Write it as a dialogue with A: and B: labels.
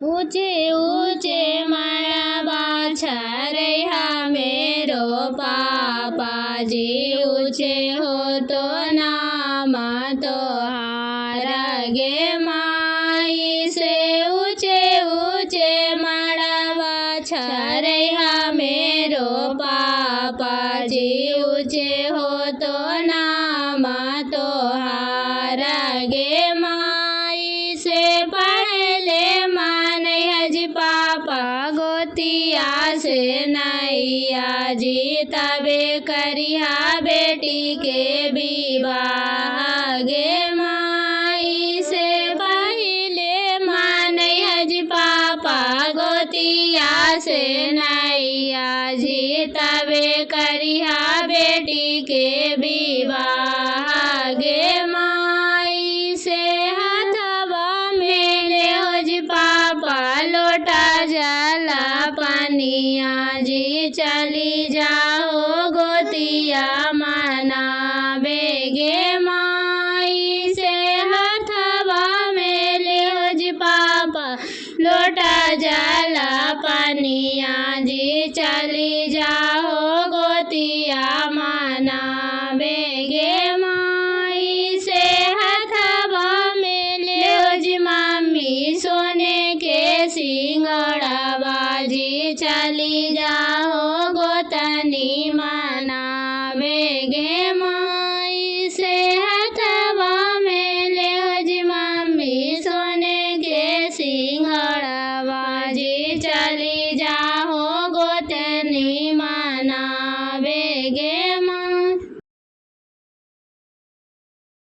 A: ऊंचे ऊंचे माड़ा बाछरे मेरो पापा जी ऊंचे हो तो नाम तो हारा गे माई से ऊंचे ऊंचे माड़ा बाछरे मेरो पापा जी ऊंचे हो तो नाम तो हारा गे माई से पहले पापा गोतिया से नैया जी तबे करिया बेटी के विवाह गे माई से पहले मानैया जी पापा गोतिया से नैया जी तबे करिया बेटी के विवाह गे माई से हाथवा मेले हो जी पापा लोटा जाला पनिया जी चली जाओ गोतिया मनावे गे माई से हाथवा मेले हो जी पापा लोटा जाला पनिया जी चली जा